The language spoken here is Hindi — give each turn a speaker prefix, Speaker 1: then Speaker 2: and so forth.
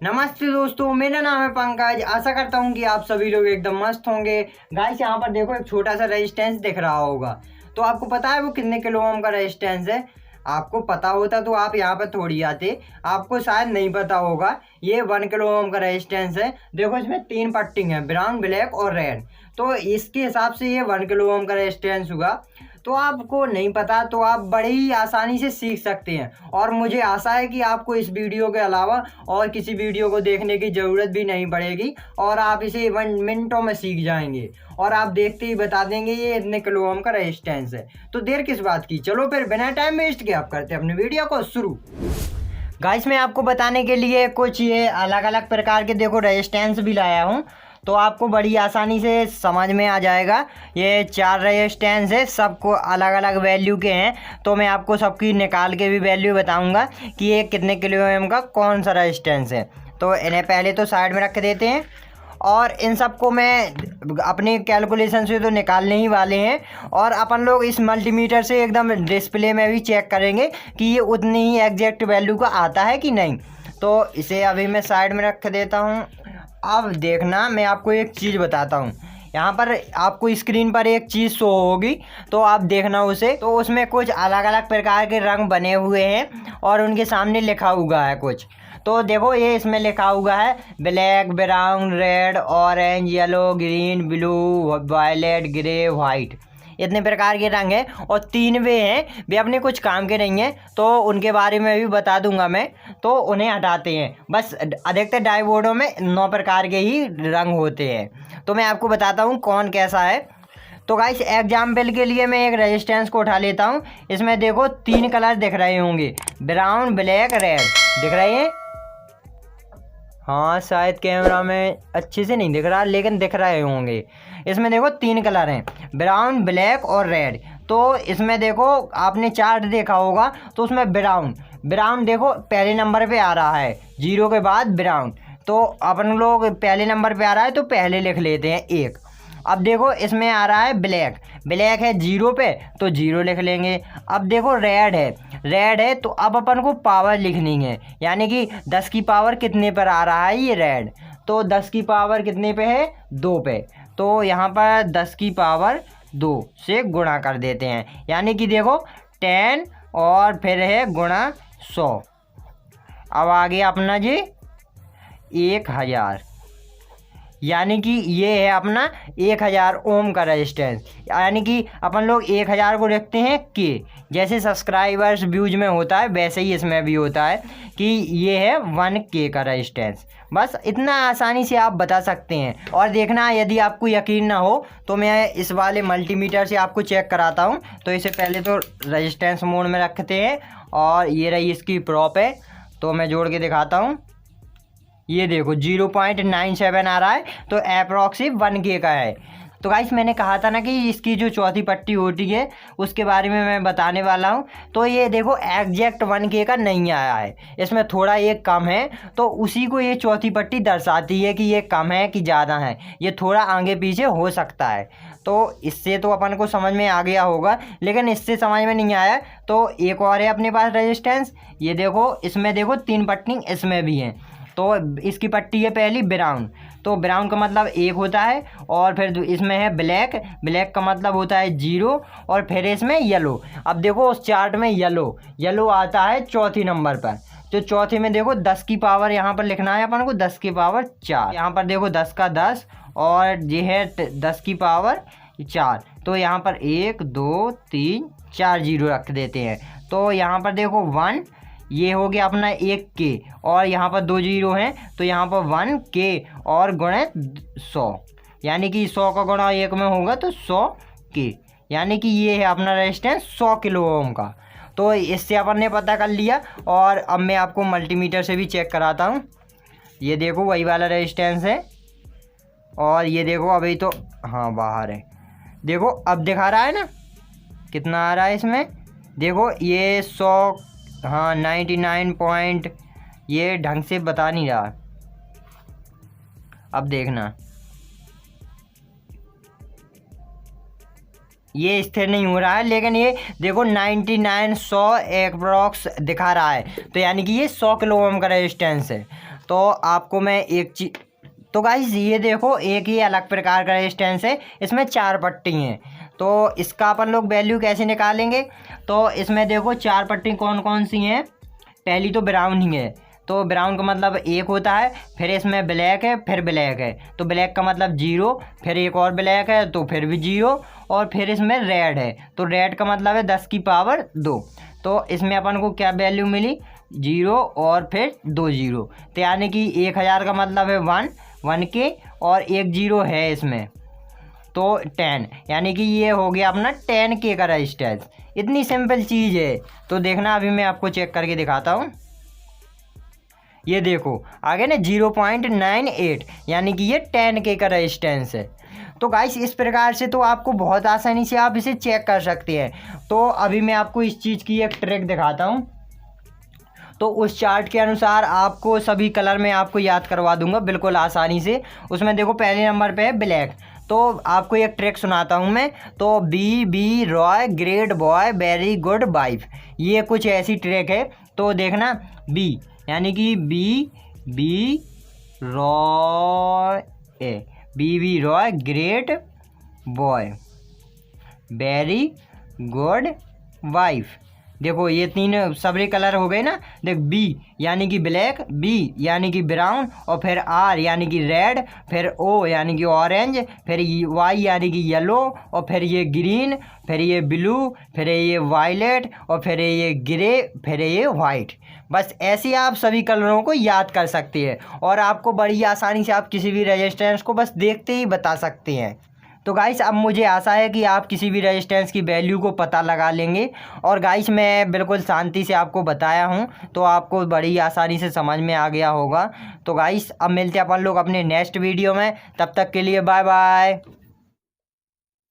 Speaker 1: नमस्ते दोस्तों, मेरा नाम है पंकज। आशा करता हूँ कि आप सभी लोग एकदम मस्त होंगे। गाइस, यहाँ पर देखो एक छोटा सा रेजिस्टेंस दिख रहा होगा। तो आपको पता है वो कितने किलो ओम का रेजिस्टेंस है? आपको पता होता तो आप यहाँ पर थोड़ी आते। आपको शायद नहीं पता होगा, ये 1 किलो ओम का रेजिस्टेंस है। देखो इसमें 3 पट्टी हैं, ब्राउन, ब्लैक और रेड। तो इसके हिसाब से ये 1 किलो ओम का रेजिस्टेंस हुआ। तो आपको नहीं पता तो आप बड़े ही आसानी से सीख सकते हैं, और मुझे आशा है कि आपको इस वीडियो के अलावा और किसी वीडियो को देखने की ज़रूरत भी नहीं पड़ेगी और आप इसे 1 मिनटों में सीख जाएंगे और आप देखते ही बता देंगे ये इतने किलो ओम का रेजिस्टेंस है। तो देर किस बात की, चलो फिर बिना टाइम वेस्ट किए आप करते हैं अपनी वीडियो को शुरू। गाइस, मैं आपको बताने के लिए कुछ ये अलग अलग प्रकार के देखो रेजिस्टेंस भी लाया हूँ, तो आपको बड़ी आसानी से समझ में आ जाएगा। ये 4 रेजिस्टेंस है, सबको अलग अलग वैल्यू के हैं। तो मैं आपको सबकी निकाल के भी वैल्यू बताऊंगा कि ये कितने किलो ओम का कौन सा रेजिस्टेंस है। तो इन्हें पहले तो साइड में रख देते हैं, और इन सबको मैं अपनी कैलकुलेशन से तो निकालने ही वाले हैं, और अपन लोग इस मल्टीमीटर से एकदम डिस्प्ले में भी चेक करेंगे कि ये उतनी ही एग्जैक्ट वैल्यू का आता है कि नहीं। तो इसे अभी मैं साइड में रख देता हूँ। अब देखना, मैं आपको एक चीज़ बताता हूँ। यहाँ पर आपको स्क्रीन पर एक चीज़ शो होगी, तो आप देखना उसे। तो उसमें कुछ अलग अलग प्रकार के रंग बने हुए हैं और उनके सामने लिखा हुआ है कुछ। तो देखो ये इसमें लिखा हुआ है black, brown, red, orange, yellow, green, blue, violet, grey, white. इतने प्रकार के रंग हैं और 3 वे हैं, वे अपने कुछ काम के नहीं हैं, तो उनके बारे में भी बता दूंगा मैं। तो उन्हें हटाते हैं। बस अधिकतर डायोडों में 9 प्रकार के ही रंग होते हैं। तो मैं आपको बताता हूँ कौन कैसा है। तो गाइस, एग्जाम्पल के लिए मैं एक रेजिस्टेंस को उठा लेता हूँ। इसमें देखो 3 कलर दिख रहे होंगे, ब्राउन, ब्लैक, रेड। दिख रहे हैं? हाँ, शायद कैमरा में अच्छे से नहीं दिख रहा, लेकिन दिख रहे होंगे। इसमें देखो 3 कलर हैं, ब्राउन, ब्लैक और रेड। तो इसमें देखो आपने चार्ट देखा होगा, तो उसमें ब्राउन देखो पहले नंबर पे आ रहा है, 0 के बाद ब्राउन। तो अपन लोग पहले नंबर पे आ रहा है तो पहले लिख लेते हैं 1। अब देखो इसमें आ रहा है ब्लैक है 0 पे, तो 0 लिख लेंगे। अब देखो रेड है, तो अब अपन को पावर लिखनी है, यानी कि 10 की पावर कितने पर आ रहा है ये रेड। तो 10 की पावर कितने पे है? 2 पे। तो यहाँ पर 10 की पावर 2 से गुणा कर देते हैं, यानी कि देखो 10 और फिर है गुणा 100। अब आ गया अपना जी 1000, यानी कि ये है अपना 1000 ओम का रेजिस्टेंस। यानी कि अपन लोग 1000 को लिखते हैं के, जैसे सब्सक्राइबर्स व्यूज में होता है वैसे ही इसमें भी होता है कि ये है 1K का रेजिस्टेंस। बस इतना आसानी से आप बता सकते हैं। और देखना, यदि आपको यकीन ना हो तो मैं इस वाले मल्टीमीटर से आपको चेक कराता हूँ। तो इसे पहले तो रेजिस्टेंस मोड में रखते हैं, और ये रही इसकी प्रॉप है। तो मैं जोड़ के दिखाता हूँ। ये देखो 0.97 आ रहा है, तो अप्रॉक्सी 1K का है। तो गाइस, मैंने कहा था ना कि इसकी जो चौथी पट्टी होती है उसके बारे में मैं बताने वाला हूँ। तो ये देखो एग्जैक्ट 1K का नहीं आया है, इसमें थोड़ा ये कम है। तो उसी को ये चौथी पट्टी दर्शाती है कि ये कम है कि ज़्यादा है, ये थोड़ा आगे पीछे हो सकता है। तो इससे तो अपन को समझ में आ गया होगा, लेकिन इससे समझ में नहीं आया तो एक और है अपने पास रेजिस्टेंस। ये देखो, इसमें देखो 3 पट्टी इसमें भी हैं। तो इसकी पट्टी है पहली ब्राउन, तो ब्राउन का मतलब 1 होता है। और फिर इसमें है ब्लैक का मतलब होता है 0। और फिर इसमें येलो। अब देखो उस चार्ट में येलो आता है चौथी नंबर पर। तो चौथे में देखो 10 की पावर यहाँ पर लिखना है अपन को, 10 की पावर 4। यहाँ पर देखो 10 का 10, और ये है 10 की पावर 4। तो यहाँ पर 1 2 3 4 0 रख देते हैं। तो यहाँ पर देखो 1, ये हो गया अपना 1K, और यहाँ पर 2 0 हैं, तो यहाँ पर 1K और गुणे 100, यानी कि 100 का गुणा 1 में होगा तो 100K, यानी कि ये है अपना रेजिस्टेंस 100 किलो ओम का। तो इससे अपन ने पता कर लिया। और अब मैं आपको मल्टीमीटर से भी चेक कराता हूँ। ये देखो वही वाला रेजिस्टेंस है, और ये देखो अभी तो हाँ बाहर है। देखो अब दिखा रहा है ना कितना आ रहा है इसमें। देखो ये 100, हाँ 99 पॉइंट, ये ढंग से बता नहीं रहा। अब देखना, ये स्थिर नहीं हो रहा है, लेकिन ये देखो 99 100 एप्रॉक्स दिखा रहा है। तो यानी कि ये 100 किलो ओम का रेजिस्टेंस है। तो आपको मैं एक चीज, तो गाइस ये देखो एक ही अलग प्रकार का रेजिस्टेंस है, इसमें 4 पट्टी हैं। तो इसका अपन लोग वैल्यू कैसे निकालेंगे, तो इसमें देखो 4 पट्टी कौन कौन सी हैं। पहली तो ब्राउन ही है, तो ब्राउन का मतलब 1 होता है, फिर इसमें ब्लैक है, फिर ब्लैक है तो ब्लैक का मतलब 0, फिर एक और ब्लैक है तो फिर भी 0, और फिर इसमें रेड है तो रेड का मतलब है 10 की पावर 2। तो इसमें अपन को क्या वैल्यू मिली, 0 और फिर 2 0, तो यानी कि 1000 का मतलब है 1 के, और एक 0 है इसमें तो 10, यानी कि ये हो गया अपना 10 के का रजिस्टेंस। इतनी सिंपल चीज़ है। तो देखना अभी मैं आपको चेक करके दिखाता हूँ। ये देखो आगे ना 0.98, यानी कि ये 10 के का रजिस्टेंस है। तो गाइस इस प्रकार से तो आपको बहुत आसानी से आप इसे चेक कर सकते हैं। तो अभी मैं आपको इस चीज़ की एक ट्रिक दिखाता हूँ। तो उस चार्ट के अनुसार आपको सभी कलर में आपको याद करवा दूंगा बिल्कुल आसानी से। उसमें देखो पहले नंबर पे है ब्लैक, तो आपको एक ट्रिक सुनाता हूँ मैं। तो B Roy great boy very good wife, ये कुछ ऐसी ट्रिक है। तो देखना बी यानी कि B Roy B Roy great boy very good wife. देखो ये 3 सबरे कलर हो गए ना। देख बी यानी कि ब्लैक, बी यानी कि ब्राउन, और फिर आर यानी कि रेड, फिर ओ यानी कि ऑरेंज, फिर वाई यानी कि येलो, और फिर ये ग्रीन, फिर ये ब्लू, फिर ये वायलेट, और फिर ये ग्रे, फिर ये वाइट। बस ऐसे आप सभी कलरों को याद कर सकते हैं और आपको बड़ी आसानी से आप किसी भी रेजिस्टेंस को बस देखते ही बता सकते हैं। तो गाइस अब मुझे आशा है कि आप किसी भी रेजिस्टेंस की वैल्यू को पता लगा लेंगे। और गाइस मैं बिल्कुल शांति से आपको बताया हूं तो आपको बड़ी आसानी से समझ में आ गया होगा। तो गाइस अब मिलते हैं अपन लोग अपने नेक्स्ट वीडियो में, तब तक के लिए बाय बाय।